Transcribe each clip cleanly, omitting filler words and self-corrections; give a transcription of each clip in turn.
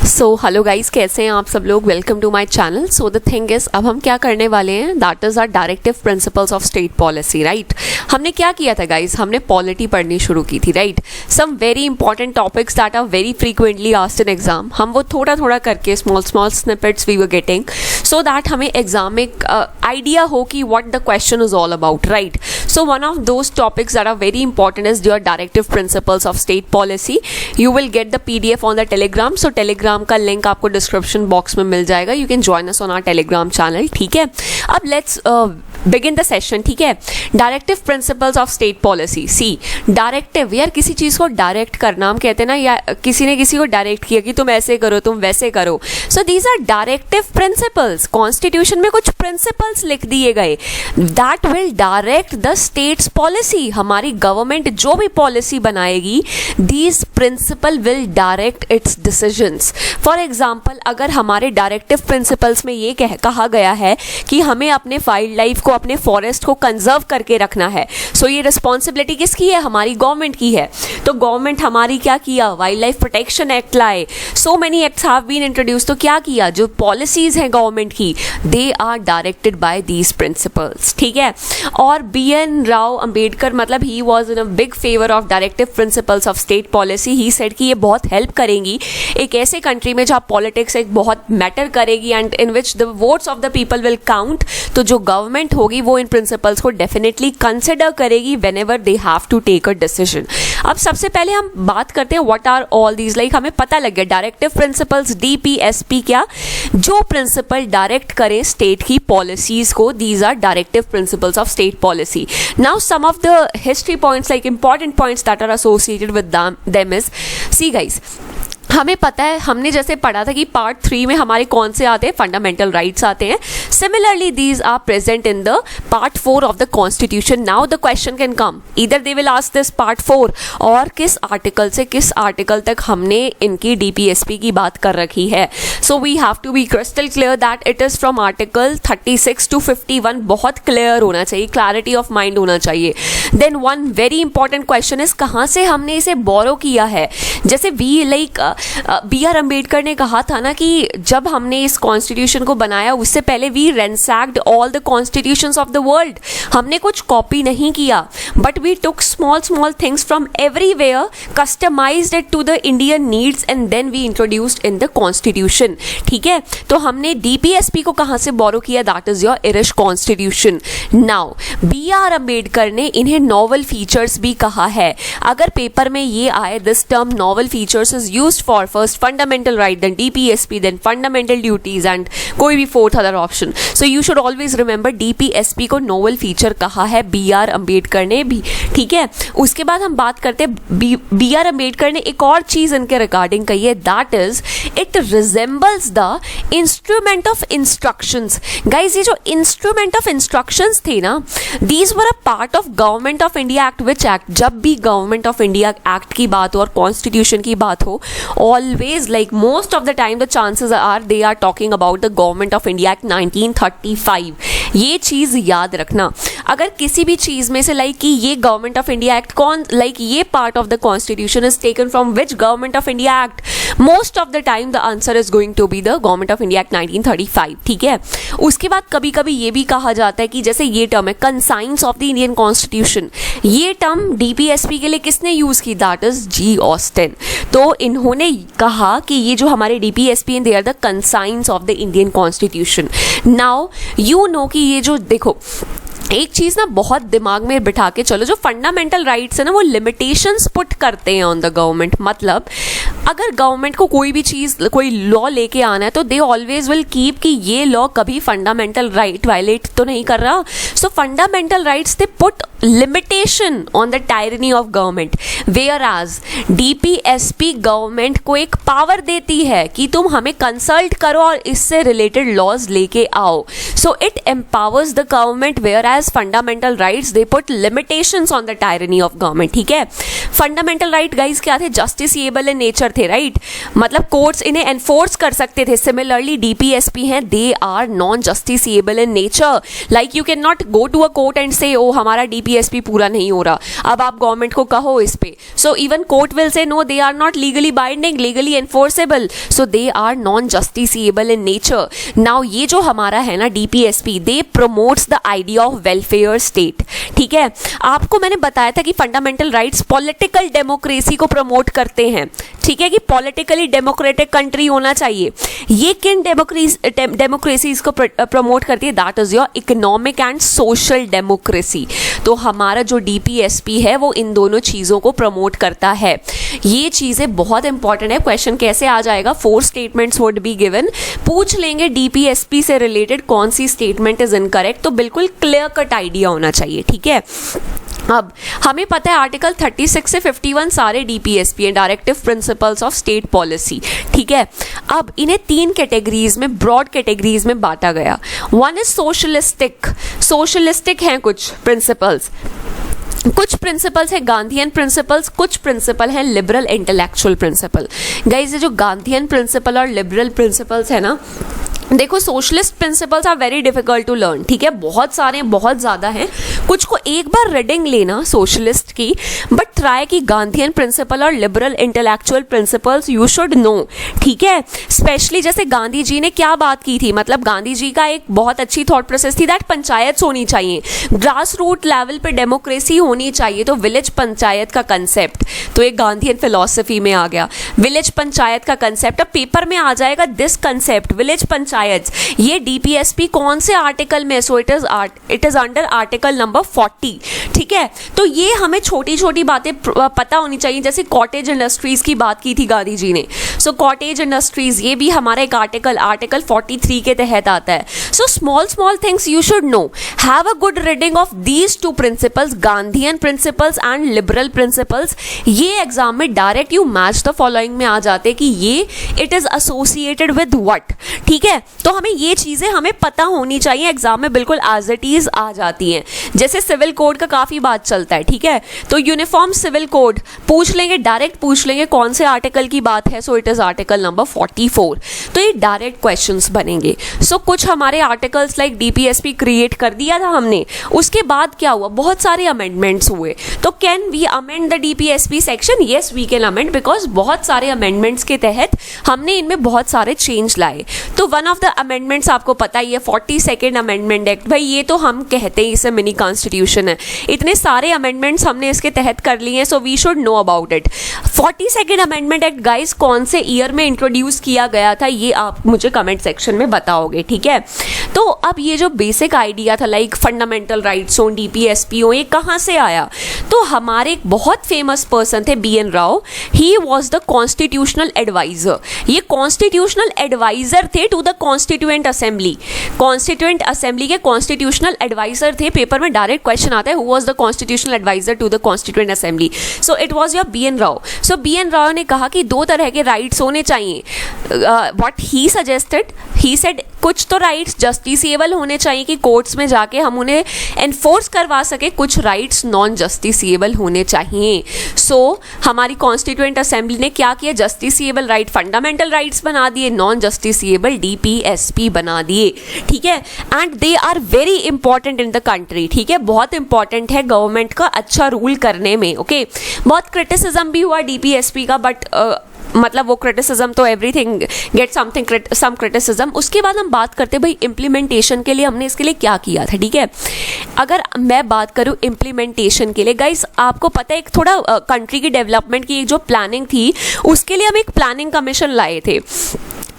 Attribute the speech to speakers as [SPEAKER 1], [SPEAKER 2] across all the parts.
[SPEAKER 1] So hello guys, कैसे हैं आप सब लोग। Welcome to my channel. So the thing is, अब हम क्या करने वाले हैं, that is our directive principles of state policy, right. हमने क्या किया था गाइस, हमने पॉलिटी पढ़नी शुरू की थी, right. Some very important topics that are very frequently asked in exam, हम वो थोड़ा थोड़ा करके small snippets we were getting, so that हमें एग्जाम में आइडिया हो कि what the question is all about, right. So one of those topics that are very important is your directive principles of state policy. You will get the PDF on the Telegram. So Telegram का link आपको description box में मिल जाएगा। You can join us on our Telegram channel, ठीक है। अब let's begin the session, ठीक है। Directive principles of state policy. See, directive, यार किसी चीज को डायरेक्ट करना, हम कहते हैं ना, या किसी ने किसी को डायरेक्ट किया कि तुम ऐसे करो, तुम वैसे करो। So these are directive principles. Constitution में कुछ प्रिंसिपल्स लिख दिए गए that will direct the state's policy. हमारी गवर्नमेंट जो भी पॉलिसी बनाएगी, these principle will direct its decisions. For example, अगर हमारे डायरेक्टिव प्रिंसिपल्स में ये कहा गया है कि हमें अपने वाइल्ड लाइफ को, अपने फॉरेस्ट को कंजर्व करके रखना है, सो ये रिस्पॉन्सिबिलिटी किसकी है, हमारी गवर्नमेंट की है। तो गवर्नमेंट हमारी क्या किया, वाइल्ड लाइफ प्रोटेक्शन एक्ट लाए, so many acts have been introduce. तो क्या किया, जो पॉलिसीज हैं गवर्नमेंट की, they are directed by these principles, ठीक है। और BN राव अंबेडकर, मतलब he was in a big favour of directive principles of state policy. He said कि ये बहुत हेल्प करेंगी एक ऐसे कंट्री में जहाँ पॉलिटिक्स एक बहुत मैटर करेगी and in which the votes of the people will count. तो जो गवर्नमेंट होगी वो इन प्रिंसिपल्स को डेफिनेटली कंसिडर करेगी whenever they have to take a decision. अब सबसे पहले हम बात करते हैं what are all these, like हमें पता लग गया डायरेक्टिव प्रिंसिपल्स, DPSP, क्या, जो प्रिंसिपल डायरेक्ट करें स्टेट की पॉलिसीज को, these are directive principles of state policy. Now some of the history points, like important points that are associated with them is, see guys, हमें पता है, हमने जैसे पढ़ा था कि पार्ट 3 में हमारे कौन से आते हैं, फंडामेंटल राइट्स आते हैं। Similarly these are present in the part 4 of the constitution. Now the question can come, इधर they will ask this part 4 और किस आर्टिकल से किस आर्टिकल तक हमने इनकी DPSP की बात कर रखी है। So we have to be crystal clear that it is from article 36 to 51। बहुत क्लियर होना चाहिए, क्लैरिटी ऑफ माइंड होना चाहिए। Then one very important question is, कहाँ से हमने इसे बोरो किया है। जैसे BR अंबेडकर ने कहा था ना कि जब हमने इस कॉन्स्टिट्यूशन को बनाया उससे पहले we ransacked all the constitutions of the world. हमने कुछ कॉपी नहीं किया, but we took small things from everywhere, customised it to the Indian needs and then we introduced in the constitution, ठीक है। तो हमने DPSP को कहाँ से बोरो किया, that is your Irish constitution. Now BR Ambedkar ने इन्हें नॉवल फीचर्स भी कहा है। अगर पेपर में ये आए, this term novel features is used for first fundamental right, then DPSP, then fundamental duties and कोई भी fourth other option. So you should always remember DPSP को नोवेल फीचर कहा है BR अंबेडकर ने भी, ठीक है। उसके बाद हम बात करते हैं BR अंबेडकर ने एक और चीज इनके रिगार्डिंग कही है, that is it resembles the instrument of instructions. Guys, ये जो इंस्ट्रूमेंट ऑफ इंस्ट्रक्शंस थे ना, these were a part of government of India act. Which act? जब भी गवर्नमेंट ऑफ इंडिया एक्ट की बात हो और कॉन्स्टिट्यूशन की बात हो, always, like most of the time the chances are they are talking about the Government of India Act 1935। ये चीज याद रखना। अगर किसी भी चीज में से लाइक कि ये गवर्नमेंट ऑफ इंडिया एक्ट कौन, लाइक ये part of the constitution is taken from which government of India act, most of the time the answer is going to be the government of India act 1935, ठीक है। उसके बाद कभी कभी ये भी कहा जाता है कि जैसे ये टर्म है conscience of the Indian constitution, ये टर्म DPSP के लिए किसने यूज की, दैट इज G. ऑस्टिन। तो इन्होंने कहा कि ये जो हमारे DPSP हैं, they are the conscience of the Indian constitution. Now you know कि ये जो, देखो एक चीज ना बहुत दिमाग में बिठा के चलो, जो फंडामेंटल राइट्स है ना, वो लिमिटेशंस पुट करते हैं ऑन द गवर्नमेंट। मतलब अगर गवर्नमेंट को कोई भी चीज, कोई लॉ लेके आना है, तो दे ऑलवेज विल कीप कि ये लॉ कभी फंडामेंटल राइट वायलेट तो नहीं कर रहा। So fundamental rights they put limitation on the tyranny of government, whereas DPSP government को एक पावर देती है कि तुम हमें कंसल्ट करो और इससे रिलेटेड लॉज लेके आओ। So it empowers the government, whereas fundamental rights they put limitations on the tyranny of government, ठीक है। फंडामेंटल राइट गाइस क्या थे? जस्टिसिएबल इन नेचर थे, राइट, मतलब कोर्ट्स इन्हें एनफोर्स कर सकते थे। सिमिलरली डीपीएसपी हैं, they are non justiciable in nature, like you can not go to a court and say oh हमारा डीपीएसपी पूरा नहीं हो रहा, अब आप गवर्नमेंट को कहो इस पे, so even court will say no, they are not legally binding, legally enforceable, so they are non justiciable in nature. Now ये जो हमारा है ना DPSP, they promotes the idea of welfare state, ठीक है। आपको मैंने बताया था कि फंडामेंटल राइट्स पॉलिटिकल डेमोक्रेसी को प्रमोट करते हैं, ठीक है, कि पॉलिटिकली डेमोक्रेटिक कंट्री होना चाहिए। ये किन डेमोक्रेसी इसको प्रमोट करती है? That is your economic and social democracy. तो हमारा जो डीपीएसपी है वो इन दोनों चीजों को प्रमोट करता है। ये चीजें बहुत इंपॉर्टेंट है। क्वेश्चन कैसे आ जाएगा? 4 स्टेटमेंट्स वुड बी गिवन, पूछ लेंगे डीपीएसपी से रिलेटेड कौन सी स्टेटमेंट इज इनकरेक्ट, तो बिल्कुल क्लियर कट आइडिया होना चाहिए, ठीक है। अब हमें पता है आर्टिकल 36 से 51 सारे डीपीएसपी हैं, directive principles of state policy, ठीक है। अब इन्हें 3 कैटेगरीज में, ब्रॉड कैटेगरीज में बांटा गया। वन इज सोशलिस्टिक, सोशलिस्टिक हैं कुछ प्रिंसिपल्स, कुछ प्रिंसिपल्स है गांधीयन प्रिंसिपल्स, कुछ प्रिंसिपल हैं लिबरल इंटेलेक्चुअल प्रिंसिपल। गाइस ये जो गांधीयन प्रिंसिपल और लिबरल प्रिंसिपल्स है ना, देखो socialist principles are very difficult to learn, ठीक है, बहुत सारे बहुत ज़्यादा हैं। कुछ को एक बार रीडिंग लेना सोशलिस्ट की, बट ट्राई की गांधीयन प्रिंसिपल और liberal intellectual principles you should know, ठीक है। स्पेशली जैसे गांधी जी ने क्या बात की थी, मतलब गांधी जी का एक बहुत अच्छी थॉट प्रोसेस थी दैट पंचायत होनी चाहिए, ग्रास रूट लेवल पे डेमोक्रेसी होनी चाहिए, तो विलेज पंचायत का कंसेप्ट, तो एक गांधीयन फिलॉसफी में आ गया विलेज पंचायत का कंसेप्ट। अब पेपर में आ जाएगा दिस कंसेप्ट विलेज पंचायत, ये डीपीएसपी कौन से आर्टिकल में? So it is under article number 40, ठीक है। तो ये हमें छोटी छोटी बातें पता होनी चाहिए, जैसे कॉटेज इंडस्ट्रीज की बात की थी गांधी जी ने, सो कॉटेज इंडस्ट्रीज ये भी हमारा एक आर्टिकल 43 के तहत आता है। So small things you should know, have a good reading of these 2 principles, Gandhian principles and liberal principles. ये एग्जाम में direct you match the following में आ जाते कि ये it is associated with what, ठीक है। तो हमें ये चीजें हमें पता होनी चाहिए, एग्जाम में बिल्कुल एज इट इज आ जाती हैं। जैसे सिविल कोड का काफी बात चलता है, ठीक है, तो यूनिफॉर्म सिविल कोड पूछ लेंगे, डायरेक्ट पूछ लेंगे कौन से आर्टिकल की बात है, so it is article number 44। तो ये डायरेक्ट क्वेश्चंस बनेंगे। सो कुछ हमारे आर्टिकल्स लाइक डीपीएसपी क्रिएट कर दिया था हमने, उसके बाद क्या हुआ, बहुत सारे अमेंडमेंट्स हुए। तो can we amend the DPSP section? Yes we can amend, because बहुत सारे अमेंडमेंट्स के तहत हमने इनमें बहुत सारे चेंज लाए। तो वन ऑफ द अमेंडमेंट्स आपको पता ही है 42nd अमेंडमेंट एक्ट, भाई ये तो हम कहते हैं इसे मिनी कॉन्स्टिट्यूशन है। इतने सारे अमेंडमेंट्स हमने इसके तहत कर लिए हैं, so we should know about it. 42nd amendment act guys कौन से ईयर में इंट्रोड्यूस किया गया था, ये आप मुझे कमेंट सेक्शन में बताओगे, ठीक है। तो अब ये जो बेसिक आइडिया था लाइक फंडामेंटल राइट्स हो, डीपीएसपी हो, ये कहाँ से आया? तो हमारे एक बहुत फेमस पर्सन थे BN Rao, he was the constitutional adviser. ये कॉन्स्टिट्यूशनल एडवाइजर थे to the constituent assembly, constituent assembly के कॉन्स्टिट्यूशनल एडवाइजर थे। पेपर में डायरेक्ट क्वेश्चन आता है who was the constitutional adviser to the constituent assembly, so it was your BN Rao. So BN Rao ने कहा कि 2 तरह के राइट्स होने चाहिए। What he suggested, he said कुछ तो राइट्स जस्टिसिएबल होने चाहिए कि कोर्ट्स में जाके हम उन्हें एनफोर्स करवा सके, कुछ राइट्स नॉन जस्टिसिएबल होने चाहिए। सो हमारी कॉन्स्टिट्यूएंट असेंबली ने क्या किया, जस्टिसिएबल राइट फंडामेंटल राइट्स बना दिए, नॉन जस्टिसिएबल डीपीएसपी बना दिए, ठीक है। And they are very important in the country, ठीक है, बहुत इंपॉर्टेंट है गवर्नमेंट का अच्छा रूल करने में, ओके। बहुत क्रिटिसिज्म भी हुआ डीपीएसपी का, बट मतलब वो क्रिटिसिज्म तो एवरीथिंग गेट सम क्रिटिसिज्म। उसके बाद हम बात करते हैं भाई इम्प्लीमेंटेशन के लिए हमने इसके लिए क्या किया था, ठीक है। अगर मैं बात करूँ इम्प्लीमेंटेशन के लिए गाइस, आपको पता है एक थोड़ा कंट्री की डेवलपमेंट की जो प्लानिंग थी, उसके लिए हम एक प्लानिंग कमीशन लाए थे।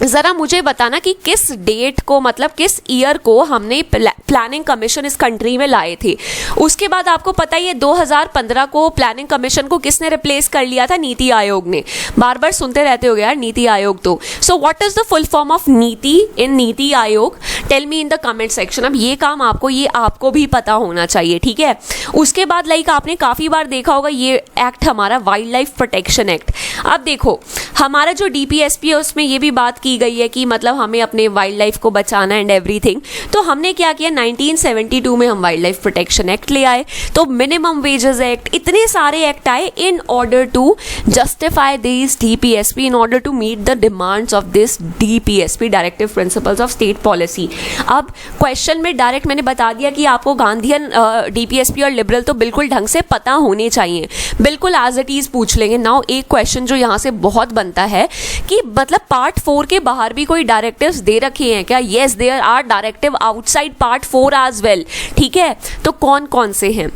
[SPEAKER 1] ज़रा मुझे बताना कि किस डेट को, मतलब किस ईयर को हमने प्लानिंग कमीशन इस कंट्री में लाए थे। उसके बाद आपको पता ही है 2015 को प्लानिंग कमीशन को किसने रिप्लेस कर लिया था, नीति आयोग ने। बार बार सुनते रहते हो यार नीति आयोग तो। So what is the full form of NITI in NITI Aayog? Tell me in the comment section. अब ये काम आपको भी पता होना चाहिए, ठीक है। उसके बाद लाइक आपने काफ़ी बार देखा होगा ये एक्ट हमारा वाइल्ड लाइफ प्रोटेक्शन एक्ट। अब देखो हमारा जो DPSP है उसमें ये भी बात की गई है कि मतलब हमें अपने वाइल्ड लाइफ को बचाना एंड एवरीथिंग। तो हमने क्या किया, 1972 में हम वाइल्ड लाइफ प्रोटेक्शन एक्ट ले आए। तो मिनिमम वेजेस एक्ट, इतने सारे एक्ट आए in order to justify this DPSP, in order to meet the demands of this DPSP, directive principles of state policy. अब क्वेश्चन में डायरेक्ट मैंने बता दिया कि आपको गांधीयन DPSP और लिबरल तो बिल्कुल ढंग से पता होने चाहिए, बिल्कुल एज इट इज पूछ लेंगे। नाउ एक क्वेश्चन जो यहाँ से बहुत बनता है कि मतलब पार्ट 4 के बाहर भी कोई डायरेक्टिव्स दे रखे हैं क्या? Yes, there are directive outside part 4 as well, ठीक है। तो कौन कौन से हैं?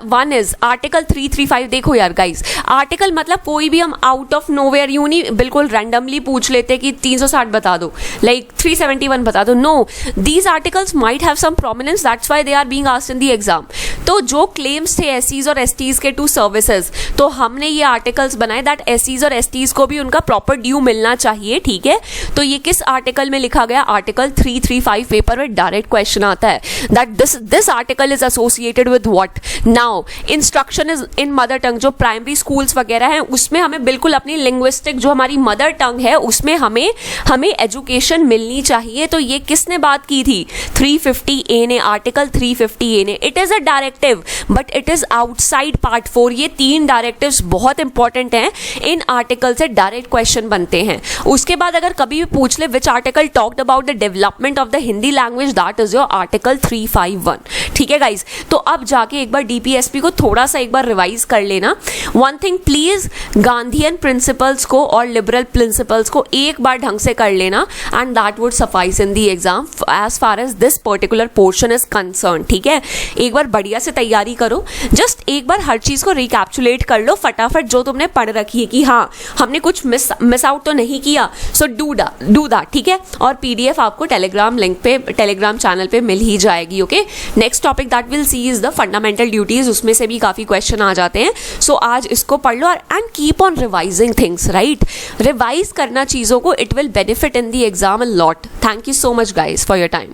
[SPEAKER 1] One is article 335। देखो यार गाइज, आर्टिकल मतलब कोई भी हम आउट ऑफ नोवेयर यूं नहीं बिल्कुल रैंडमली पूछ लेते कि 360 बता दो, लाइक 371 बता दो। No, these articles might have some prominence, that's why they are being asked in the exam. तो जो क्लेम्स थे SCs और STs के टू सर्विसेज, तो हमने ये आर्टिकल्स बनाए दैट SCs और STs को भी उनका प्रॉपर ड्यू मिलना चाहिए, ठीक है। तो ये किस आर्टिकल में लिखा गया? आर्टिकल 335। पेपर में डायरेक्ट क्वेश्चन आता है that this article is associated with what. Now instruction is in mother tongue. जो प्राइमरी स्कूल्स वगैरह हैं उसमें हमें बिल्कुल अपनी लिंग्विस्टिक जो हमारी मदर टंग है उसमें हमें एजुकेशन मिलनी चाहिए। तो ये किसने बात की थी? 350A ने, आर्टिकल 350A ने। It is a directive but it is outside part 4। ये 3 डायरेक्टिव्स बहुत इंपॉर्टेंट हैं, इन आर्टिकल से डायरेक्ट क्वेश्चन बनते हैं। उसके बाद अगर कभी भी पूछ ले which article talked about the development of the Hindi language, that is your article 351, ठीक है गाइज। तो अब जाके एक बार DPSP को थोड़ा सा एक बार रिवाइज कर लेना। One thing please, Gandhian principles को और लिबरल प्रिंसिपल्स को एक बार ढंग से कर लेना and that would suffice in the exam as far as this particular portion is concern, ठीक है। एक बार बढ़िया से तैयारी करो, जस्ट एक बार हर चीज को रिकैप्चुलेट कर लो फटाफट जो तुमने पढ़ रखी है कि हाँ हमने कुछ मिस आउट तो नहीं किया। सो डू दैट, ठीक है। और PDF आपको टेलीग्राम लिंक पे, टेलीग्राम चैनल पे मिल ही जाएगी, okay. Next topic that will see is the fundamental duties, उसमें से भी काफी क्वेश्चन आ जाते हैं। सो आज इसको पढ़ लो and keep on revising things, right. Revise करना चीजों को, it will benefit in the exam a lot. Thank you so much guys for your time.